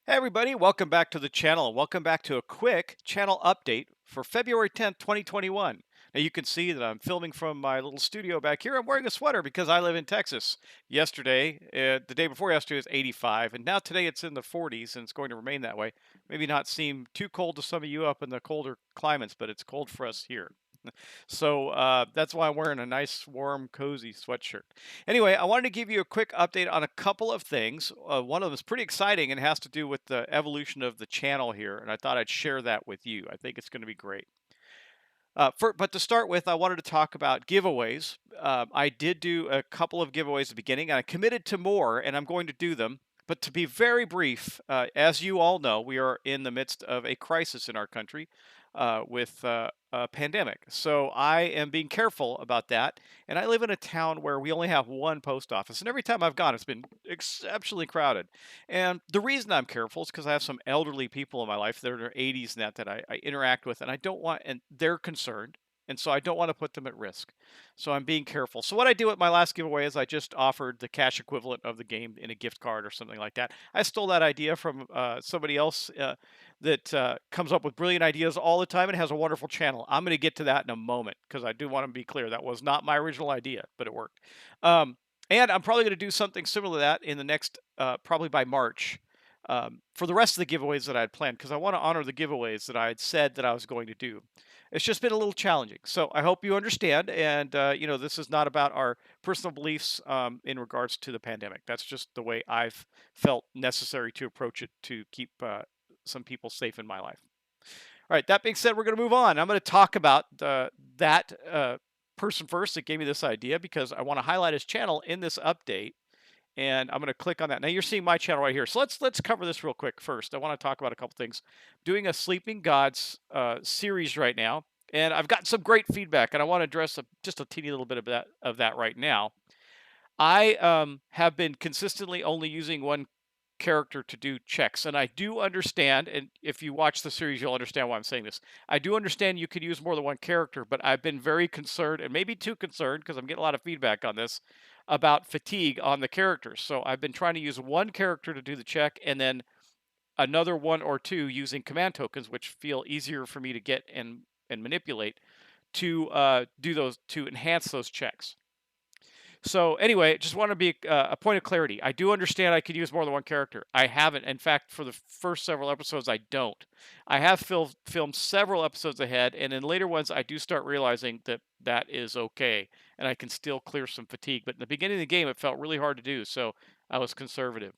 Hey everybody, welcome back to the channel and welcome back to a quick channel update for February 10th, 2021. Now you can see that I'm filming from my little studio back here. I'm wearing a sweater because I live in Texas. Yesterday, the day before yesterday was 85 and now today it's in the 40s and it's going to remain that way. Maybe not seem too cold to some of you up in the colder climates, but it's cold for us here. So that's why I'm wearing a nice, warm, cozy sweatshirt. Anyway, I wanted to give you a quick update on a couple of things. One of them is pretty exciting and has to do with the evolution of the channel here, and I thought I'd share that with you. I think it's going to be great. But to start with, I wanted to talk about giveaways. I did do a couple of giveaways at the beginning, and I committed to more, and I'm going to do them. But to be very brief, as you all know, we are in the midst of a crisis in our country with a pandemic. So I am being careful about that. And I live in a town where we only have one post office. And every time I've gone, it's been exceptionally crowded. And the reason I'm careful is because I have some elderly people in my life that are in their 80s and that I interact with, and I don't want, and they're concerned. And so I don't want to put them at risk. So I'm being careful. So what I do at my last giveaway is I just offered the cash equivalent of the game in a gift card or something like that. I stole that idea from somebody else that comes up with brilliant ideas all the time and has a wonderful channel. I'm going to get to that in a moment because I do want to be clear that was not my original idea, but it worked. Um, and I'm probably going to do something similar to that in the next, probably by March, for the rest of the giveaways that I had planned because I want to honor the giveaways that I had said that I was going to do. It's just been a little challenging. So I hope you understand. And, this is not about our personal beliefs in regards to the pandemic. That's just the way I've felt necessary to approach it to keep some people safe in my life. All right, that being said, we're going to move on. I'm going to talk about that person first that gave me this idea because I want to highlight his channel in this update. And I'm going to click on that. Now you're seeing my channel right here. So let's cover this real quick first. I want to talk about a couple things. Doing a Sleeping Gods series right now, and I've gotten some great feedback, and I want to address just a teeny little bit of that right now. I have been consistently only using one character to do checks. And I do understand, and if you watch the series, you'll understand why I'm saying this. I do understand you could use more than one character, but I've been very concerned, and maybe too concerned, because I'm getting a lot of feedback on this, about fatigue on the characters. So I've been trying to use one character to do the check, and then another one or two using command tokens, which feel easier for me to get and manipulate to do those to enhance those checks. So anyway, just want to be a point of clarity. I do understand I could use more than one character. I haven't. In fact, for the first several episodes, I don't. I have filmed several episodes ahead, and in later ones, I do start realizing that that is okay, and I can still clear some fatigue. But in the beginning of the game, it felt really hard to do, so I was conservative.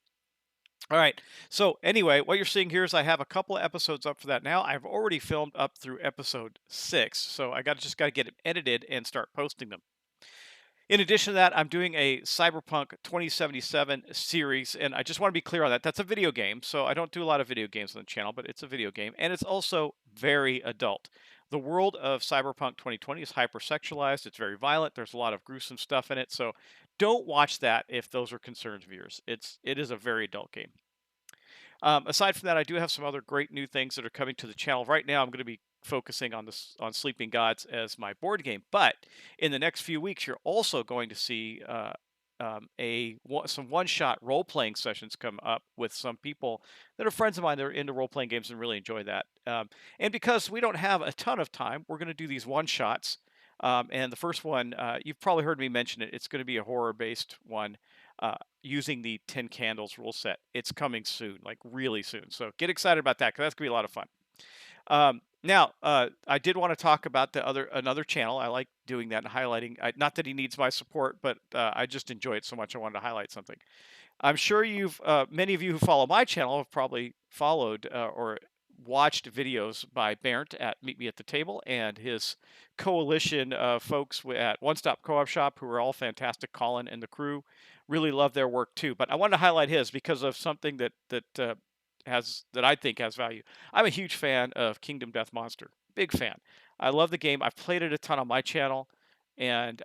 All right. So anyway, what you're seeing here is I have a couple of episodes up for that now. I've already filmed up through episode 6, so I got to get it edited and start posting them. In addition to that, I'm doing a Cyberpunk 2077 series, and I just want to be clear on that. That's a video game, so I don't do a lot of video games on the channel, but it's a video game, and it's also very adult. The world of Cyberpunk 2020 is hypersexualized. It's very violent. There's a lot of gruesome stuff in it, so don't watch that if those are concerns of yours. It is a very adult game. Aside from that, I do have some other great new things that are coming to the channel. Right now, I'm going to be focusing on this on Sleeping Gods as my board game, but in the next few weeks, you're also going to see some one-shot role-playing sessions come up with some people that are friends of mine that are into role-playing games and really enjoy that. And because we don't have a ton of time, we're going to do these one-shots. And the first one, you've probably heard me mention it. It's going to be a horror-based one using the 10 candles rule set. It's coming soon, like really soon. So get excited about that because that's gonna be a lot of fun. Now, I did want to talk about another channel. I like doing that and highlighting. Not that he needs my support, but I just enjoy it so much. I wanted to highlight something. I'm sure many of you who follow my channel have probably followed or watched videos by Bernd at Meet Me at the Table and his coalition of folks at One Stop Co-op Shop who are all fantastic. Colin and the crew really love their work too. But I wanted to highlight his because of something that I think has value. I'm a huge fan of Kingdom Death Monster. Big fan. I love the game. I've played it a ton on my channel, and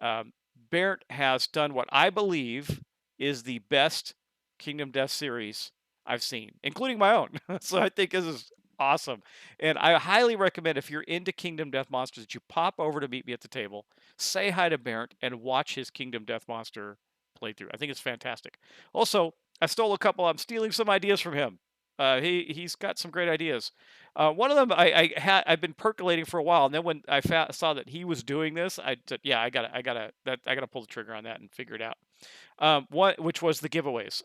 Bernd has done what I believe is the best Kingdom Death series I've seen, including my own. So I think this is awesome. And I highly recommend if you're into Kingdom Death Monsters that you pop over to Meet Me at the Table, say hi to Barrett, and watch his Kingdom Death Monster playthrough. I think it's fantastic. Also, I'm stealing some ideas from him. He's got some great ideas. One of them I've been percolating for a while, and then when saw that he was doing this, I said, "Yeah, I gotta pull the trigger on that and figure it out." What which was the giveaways.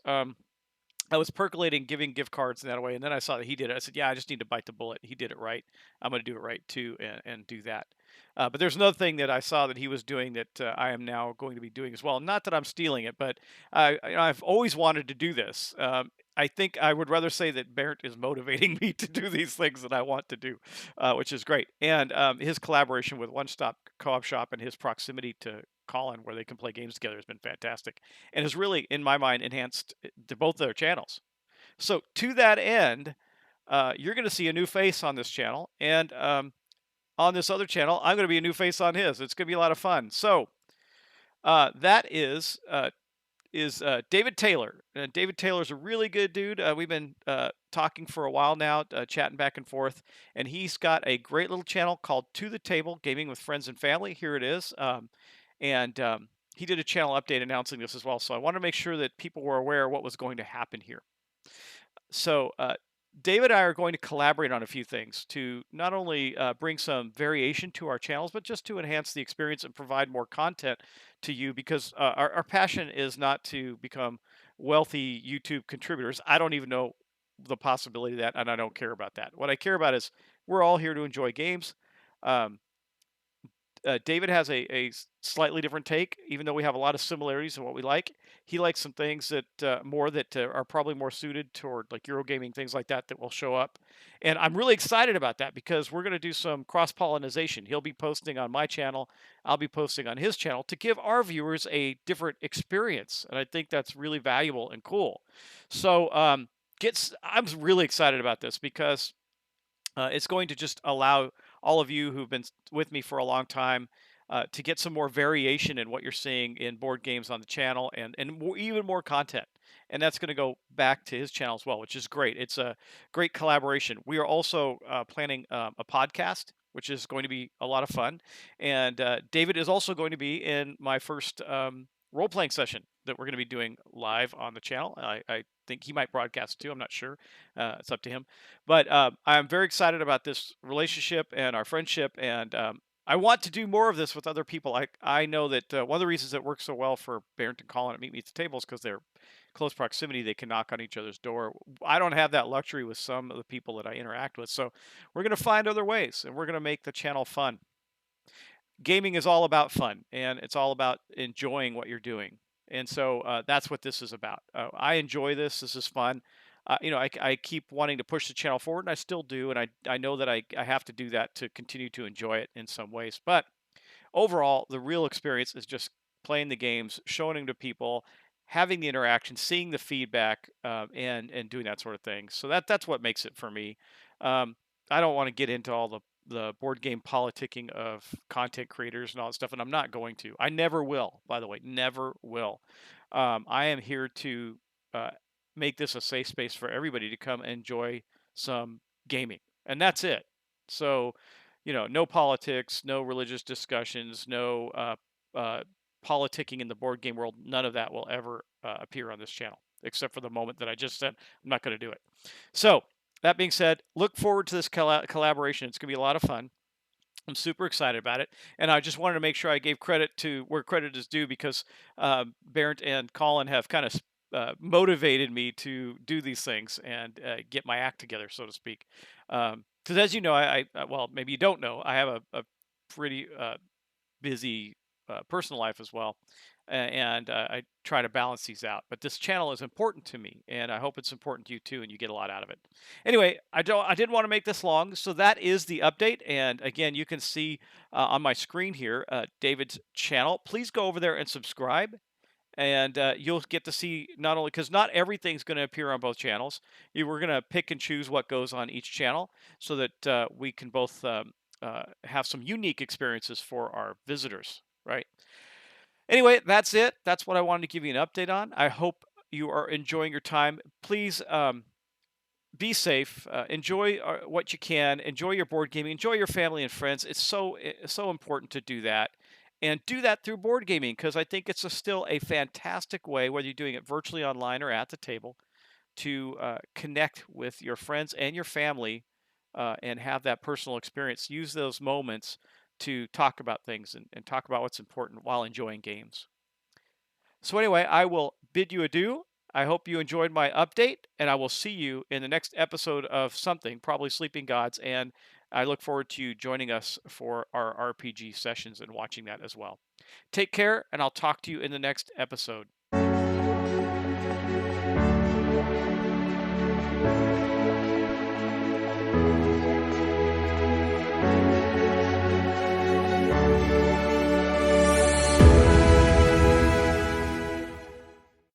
I was percolating giving gift cards in that way, and then I saw that he did it. I said, "Yeah, I just need to bite the bullet. He did it right. I'm going to do it right too, and do that." But there's another thing that I saw that he was doing that I am now going to be doing as well. Not that I'm stealing it, but I've always wanted to do this. I think I would rather say that Barrett is motivating me to do these things that I want to do, which is great. And his collaboration with One Stop Co-op Shop and his proximity to Colin, where they can play games together, has been fantastic and has really, in my mind, enhanced to both their channels. So to that end, you're going to see a new face on this channel, and on this other channel, I'm going to be a new face on his. It's going to be a lot of fun. So that is David Taylor. David Taylor's a really good dude. We've been talking for a while now, chatting back and forth, and he's got a great little channel called To the Table Gaming with Friends and Family. Here it is. And he did a channel update announcing this as well. So I want to make sure that people were aware of what was going to happen here. So David and I are going to collaborate on a few things to not only bring some variation to our channels, but just to enhance the experience and provide more content to you because our passion is not to become wealthy YouTube contributors. I don't even know the possibility of that, and I don't care about that. What I care about is we're all here to enjoy games. Um, David has a slightly different take, even though we have a lot of similarities in what we like. He likes some things that more that are probably more suited toward like Eurogaming, things like that, that will show up. And I'm really excited about that because we're going to do some cross pollination. He'll be posting on my channel, I'll be posting on his channel to give our viewers a different experience. And I think that's really valuable and cool. So, I'm really excited about this because it's going to just allow all of you who've been with me for a long time to get some more variation in what you're seeing in board games on the channel and even more content. And that's going to go back to his channel as well, which is great. It's a great collaboration. We are also planning a podcast, which is going to be a lot of fun. And David is also going to be in my first role playing session that we're going to be doing live on the channel. I think he might broadcast too. I'm not sure. It's up to him. But I'm very excited about this relationship and our friendship, and I want to do more of this with other people. I know that one of the reasons it works so well for Barrington Collin at Meet Me at the Table is because they're close proximity. They can knock on each other's door. I don't have that luxury with some of the people that I interact with. So we're going to find other ways, and we're going to make the channel fun. Gaming is all about fun, and it's all about enjoying what you're doing. And so that's what this is about. I enjoy this. This is fun. I keep wanting to push the channel forward, and I still do. And I know that I have to do that to continue to enjoy it in some ways. But overall, the real experience is just playing the games, showing them to people, having the interaction, seeing the feedback, and doing that sort of thing. So that's what makes it for me. Um, I don't want to get into all the board game politicking of content creators and all that stuff, and I'm not going to. I never will. By the way, never will. I am here to uh, make this a safe space for everybody to come enjoy some gaming, and that's it. So no politics, no religious discussions, no politicking in the board game world. None of that will ever appear on this channel, except for the moment that I just said I'm not going to do it. So, that being said, look forward to this collaboration. It's going to be a lot of fun. I'm super excited about it, and I just wanted to make sure I gave credit to where credit is due because Barrett and Colin have kind of motivated me to do these things and get my act together, so to speak. Because as you know, well, maybe you don't know, I have a pretty busy personal life as well, and I try to balance these out. But this channel is important to me, and I hope it's important to you too, and you get a lot out of it. Anyway, I didn't want to make this long, so that is the update. And again, you can see on my screen here David's channel. Please go over there and subscribe. And you'll get to see not only because not everything's going to appear on both channels. We're going to pick and choose what goes on each channel so that we can both have some unique experiences for our visitors, right? Anyway, that's it. That's what I wanted to give you an update on. I hope you are enjoying your time. Please be safe. Enjoy what you can. Enjoy your board gaming. Enjoy your family and friends. It's so important to do that, and do that through board gaming because I think it's still a fantastic way, whether you're doing it virtually online or at the table, to connect with your friends and your family and have that personal experience. Use those moments to talk about things and talk about what's important while enjoying games. So, anyway, I will bid you adieu. I hope you enjoyed my update, and I will see you in the next episode of something, probably Sleeping Gods. And I look forward to you joining us for our RPG sessions and watching that as well. Take care, and I'll talk to you in the next episode.